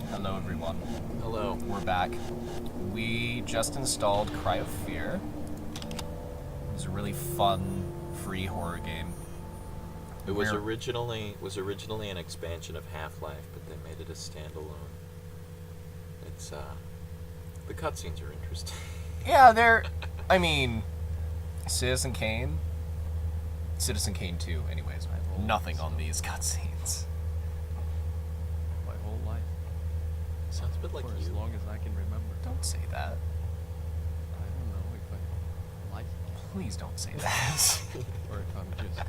Hello everyone. Hello. We're back. We just installed Cry of Fear. It was a really fun, free horror game. It was originally an expansion of Half-Life, but they made it a standalone. It's the cutscenes are interesting. Yeah, I mean, Citizen Kane 2, anyways. Nothing on these cutscenes. My whole life. Sounds a bit like for you. as long as I can remember. Don't say that. I don't know if I like it Please don't say that. or if I'm just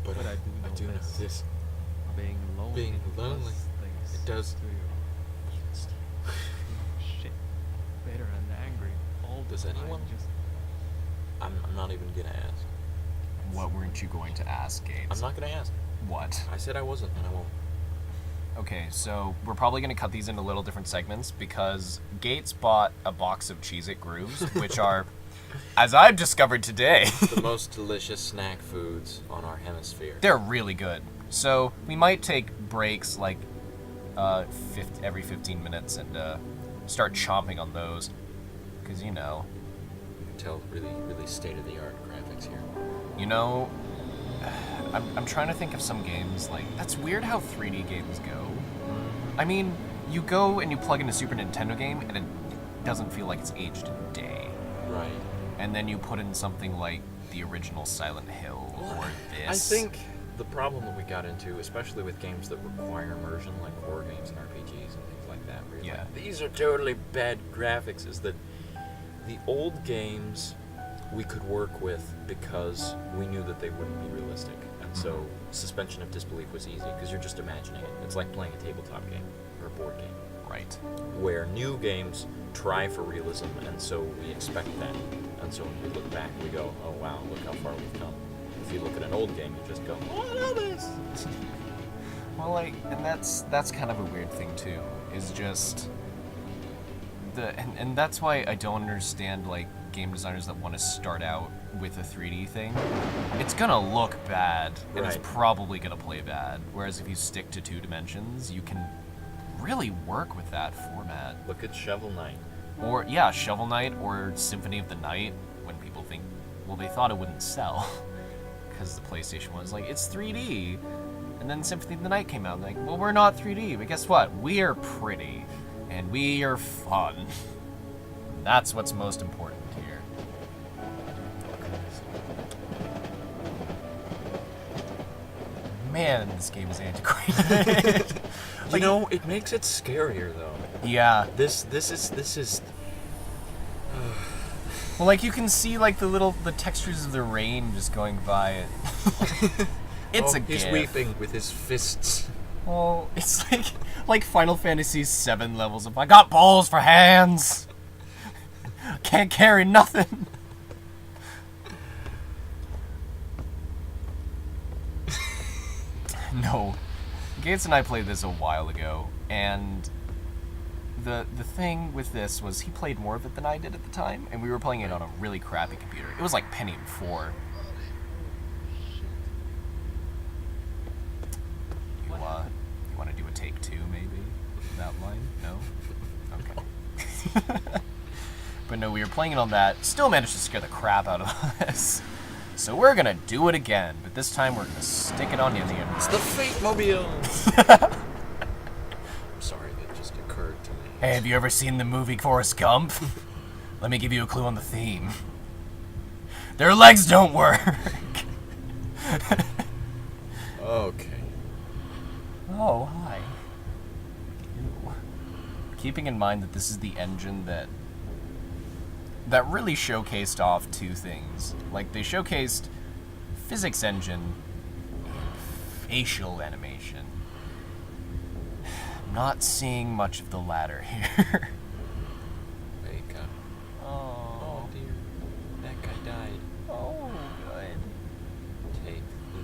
But I do know this. Being lonely. lonely, does things it does. to you. Shit. Bitter and angry all the Does time. anyone- Just I'm not even gonna ask. What weren't you going to ask, Gates? I'm not gonna ask. What? I said I wasn't, and I won't. Okay, so we're probably going to cut these into little different segments because Gates bought a box of Cheez-It Grooves, which are, as I've discovered today, The most delicious snack foods on our hemisphere. they're really good. So we might take breaks like every 15 minutes and start chomping on those because, You can tell really state-of-the-art graphics here. I'm trying to think of some games, like, that's weird how 3D games go. I mean, you go and you plug in a Super Nintendo game, and it doesn't feel like it's aged a day. Right. And then you put in something like the original Silent Hill, or this. I think the problem that we got into, especially with games that require immersion, like horror games and RPGs and things like that, where you're Yeah. like, these are totally bad graphics, is that the old games we could work with because we knew that they wouldn't be realistic. And so suspension of disbelief was easy because you're just imagining it. It's like playing a tabletop game or a board game. Right. Where new games try for realism, and so we expect that. And so when we look back, we go, oh wow, look how far we've come. If you look at an old game, you just go, oh, I know this! Well, and that's kind of a weird thing too, is just and that's why I don't understand, game designers that want to start out with a 3D thing. It's gonna look bad, and it's Right. probably gonna play bad. Whereas if you stick to 2 dimensions, you can really work with that format. Look at Shovel Knight. Or, yeah, Shovel Knight or Symphony of the Night, when people think, well, they thought it wouldn't sell. Because the PlayStation was like, it's 3D. And then Symphony of the Night came out, and like, well, we're not 3D, but guess what? We are pretty. And we are fun. That's what's most important here. Man, this game is antiquated. It makes it scarier though. Yeah. This is Well, you can see the textures of the rain just going by it. It's a he's GIF. weeping with his fists. Well, it's like Final Fantasy VII levels of I got balls for hands. Can't carry nothing. No. Gates and I played this a while ago, and the thing with this was he played more of it than I did at the time, and we were playing it on a really crappy computer. It was like Pentium 4. You want to do a take 2, maybe? That line? No? Okay. But no, we were playing it on that. Still managed to scare the crap out of us. So we're gonna do it again, but this time we're gonna stick it on Indian. It's the Fate Mobile. I'm sorry, that just occurred to me. Hey, have you ever seen the movie Forrest Gump? Let me give you a clue on the theme. Their legs don't work. Okay. Oh, hi. Ew. Keeping in mind that this is the engine that really showcased off 2 things. They showcased physics engine and facial animation. Not seeing much of the latter here. Wake up. Oh. Oh dear. That guy died. Oh, good. Take the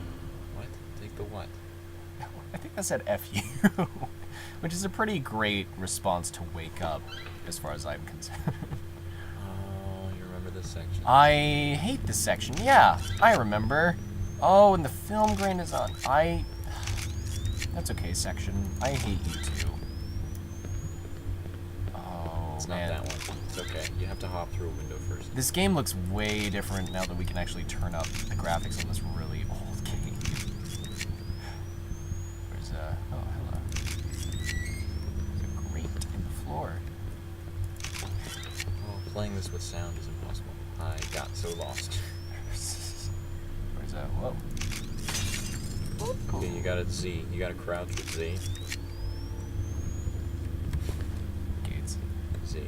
what? Take the what? I think I said F you, which is a pretty great response to wake up, as far as I'm concerned. Oh, you remember this section? I hate this section. Yeah, I remember. Oh, and the film grain is on. That's okay, section. I hate you too. Oh, It's man. not that one. It's okay. You have to hop through a window first. This game looks way different now that we can actually turn up the graphics on this really old game. There's a... Oh, hello. There's a grate in the floor. Oh, playing this with sound is impossible. I got so lost. Where's that? Whoa. Okay, you got a Z. You got to crouch with Z. Gates. Z.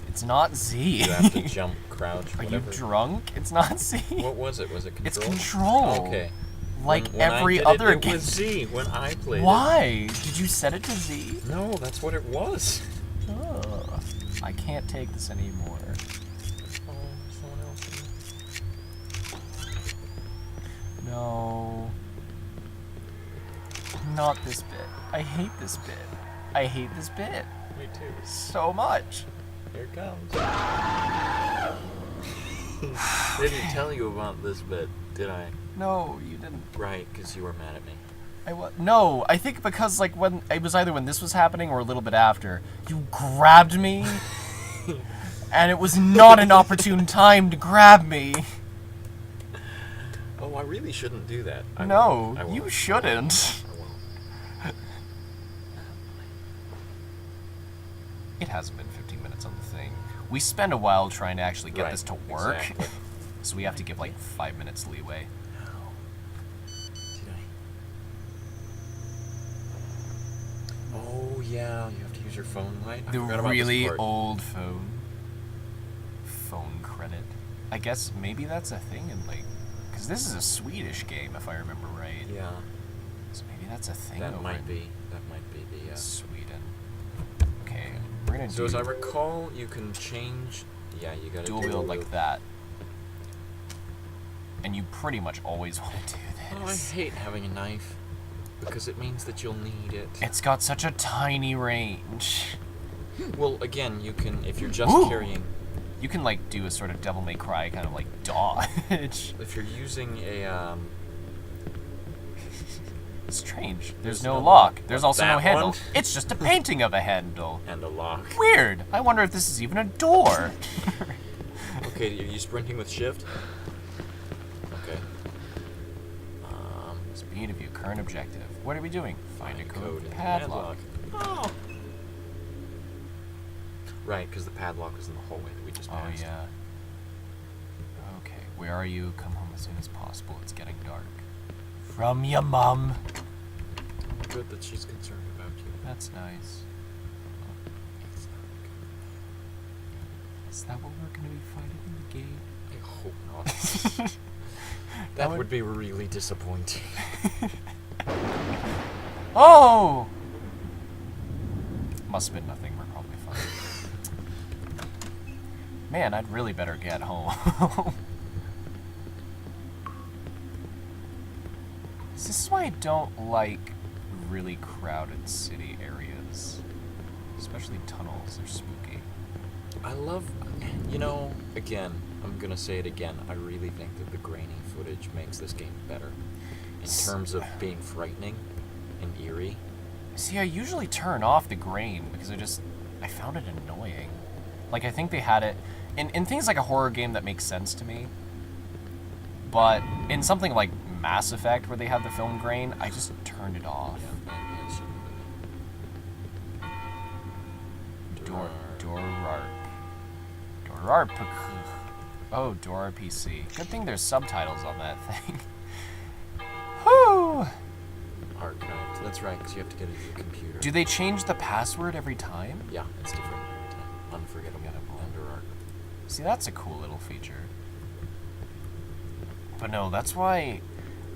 It's not Z. You have to jump, crouch, Are whatever. you drunk? It's not Z. What was it? Was it control? It's control. Okay. Like When every I did other it game. was Z when I played Why? Did you set it to Z? it. No, that's what it was. Ugh. I can't take this anymore. Oh, someone else. No. Not this bit. I hate this bit. I hate this bit Me too. so much. Here it comes. Didn't tell you about this bit, did I? No, you didn't. Right, because you were mad at me. No, I think because like when it was either when this was happening or a little bit after, you grabbed me, and it was not an opportune time to grab me. Oh, I really shouldn't do that. I No, won't. you shouldn't. I won't. It hasn't been 15 minutes on the thing. We spend a while trying to actually get Right, this to work, exactly. so we have to give like 5 minutes leeway. Did I? Oh yeah, you have to use your phone light. I The forgot about this really part. old phone credit. I guess maybe that's a thing in like, because this is a Swedish game if I remember right. Yeah, So maybe that's a thing that over might in be. That might be the. Sweden. Okay, we're gonna So do as I recall, you can change. Yeah, you gotta dual wield like that. And you pretty much always want to do Oh, I this. hate having a knife because it means that you'll need it. It's got such a tiny range. Well, again, you can if you're just Ooh. carrying. You can like do a sort of Devil May Cry kind of like dodge. If you're using a Strange. There's There's no no lock. lock. There's What, also no that handle. one? It's just a painting of a handle. and a lock. Weird. I wonder if this is even a door. Okay, are you sprinting with shift? Okay. Speed of view. Current objective. What are we doing? Find a code. in the Padlock. Oh. Right, because the padlock was in the hallway that we just Oh passed. yeah. Okay. Where are you? Come home as soon as possible. It's getting dark. From your mum. Good that she's concerned about you. That's nice. It's not Is that what we're gonna be fighting in the game? good. I hope not. that would be really disappointing. Oh! Must have been nothing. We're probably fine. Man, I'd really better get home. This is why I don't like really crowded city areas. Especially tunnels. They're spooky. I love, again, I'm gonna say it again. I really think that the grainy footage makes this game better in terms of being frightening and eerie. See, I usually turn off the grain because I found it annoying. Like, I think they had it in things like a horror game that makes sense to me. But in something like Mass Effect where they have the film grain, I just turned it off. Dorarp. Oh, Dora PC. Good thing there's subtitles on that thing. Whew! Archived. That's right, because you have to get it to the computer. Do they change the password every time? Yeah, it's different every time. Unforgettable. Under Arc. See, that's a cool little feature. But no, that's why...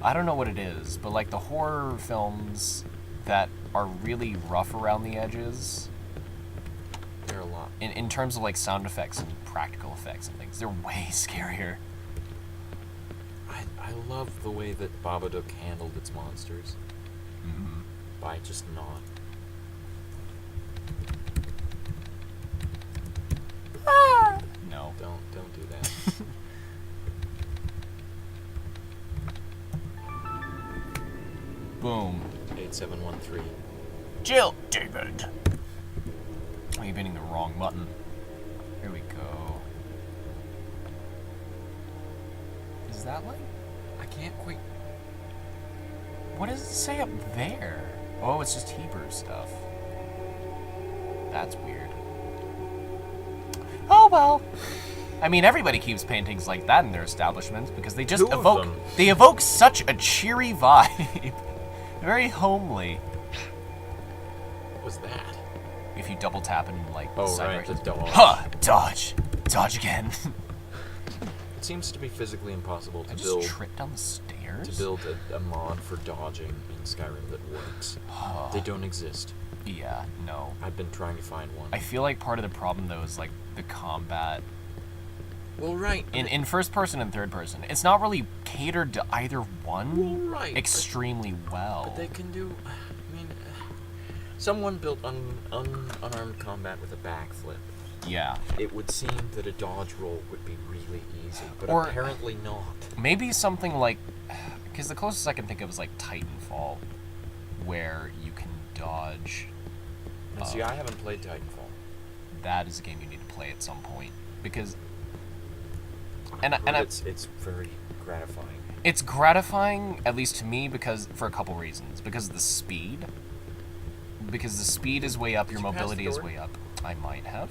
I don't know what it is, but like the horror films that are really rough around the edges, They're a lot. in terms of like sound effects and practical effects and things, they're way scarier. I love the way that Babadook handled its monsters. Mm-hmm. By just not. No. Don't do that. Boom. 8 8713. Jill David. Oh, you're hitting the wrong button. Here we go. Is that like... I can't quite... What does it say up there? Oh, it's just Hebrew stuff. That's weird. Oh well. I mean, everybody keeps paintings like that in their establishments because they just Two of them. They evoke such a cheery vibe. Very homely. What was that? If you double tap and like Oh, side right, the directions. dodge. Huh! Dodge! Dodge again. It seems to be physically impossible I to just build tripped down the stairs? a mod for dodging in Skyrim that works. They don't exist. Yeah, no. I've been trying to find one. I feel like part of the problem though is like the combat Well, right. in first person and third person. It's not really catered to either one Well, right, extremely well. But they can do... I mean... someone built unarmed combat with a backflip. Yeah. It would seem that a dodge roll would be really easy, but Or- apparently not. Maybe something like, because the closest I can think of is like Titanfall, where you can dodge. Now, see, I haven't played Titanfall. That is a game you need to play at some point because It's very gratifying. it's gratifying, at least to me, because for a couple reasons. Because of the speed. Because the speed is way up, your you pass the mobility is door? way up. I might have.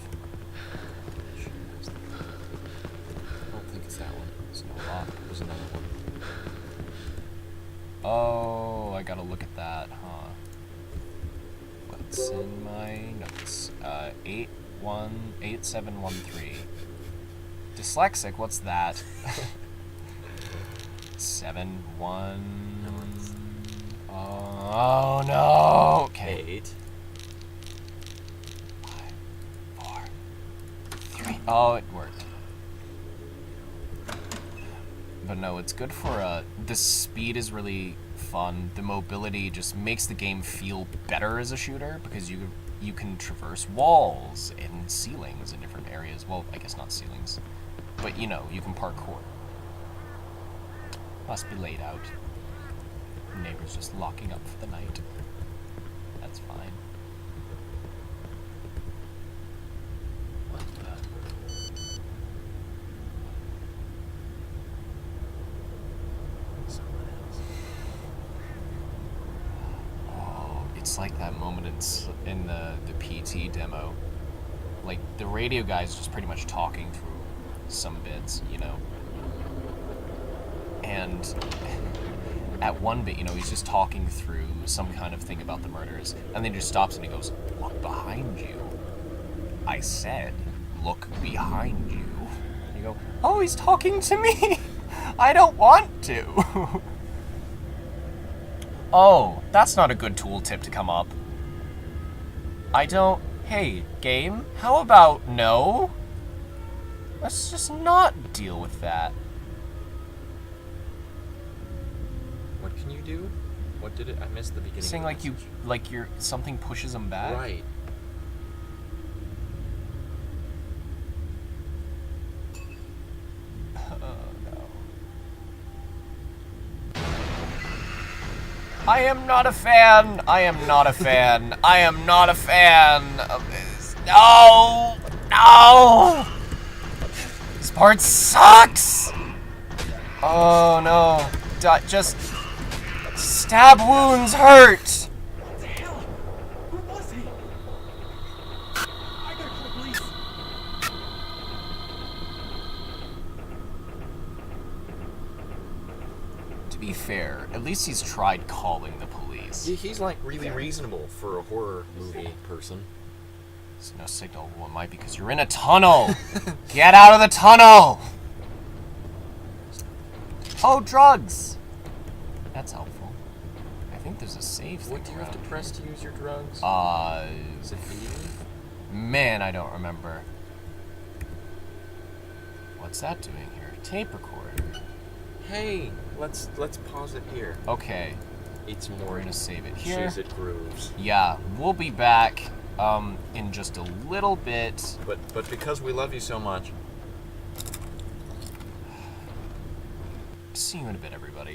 I don't think it's that one. It's no lock. There's another one. Oh, I gotta look at that, huh? What's in my notes? 8713. Dyslexic, what's that? 7-1. Oh no! Okay. 8. 5, 4, 3. Oh, it worked. But no, it's good for the speed is really fun. The mobility just makes the game feel better as a shooter because you can traverse walls and ceilings in different areas. Well, I guess not ceilings, but you know, you can parkour. Must be laid out. Neighbors just locking up for the night. That's fine. What the? Someone else. Oh, it's like that moment in the PT demo. Like, the radio guy's just pretty much talking through some bits, you know? And at one bit, you know, he's just talking through some kind of thing about the murders, and then he just stops and he goes, "Look behind you." I said, "Look behind you." And you go, "Oh, he's talking to me! I don't want to!" Oh, that's not a good tooltip to come up. I don't... Hey, game, how about no? Let's just not deal with that. What can you do? What did it? I missed the beginning. Saying of the like you, message. like you're, something pushes him back? Right. Oh, no. I am not a fan. I am not a fan. I am not a fan of this. No! No! This part sucks! Oh, no. Just... Stab wounds hurt! What the hell? Who was he? I gotta call the police. To be fair, at least he's tried calling the police. Yeah, he's like really reasonable for a horror movie person. There's no signal. Well, it might be because you're in a tunnel. Get out of the tunnel! Oh, drugs! That's helpful. I think there's a save thing. What do you have to around press to use your drugs? here. Is it B? Man, I don't remember. What's that doing here? Tape recorder. Hey, let's pause it here. Okay, It's we're more gonna save it here. Cheese It grooves. Yeah, we'll be back in just a little bit. But because we love you so much, See you in a bit, everybody.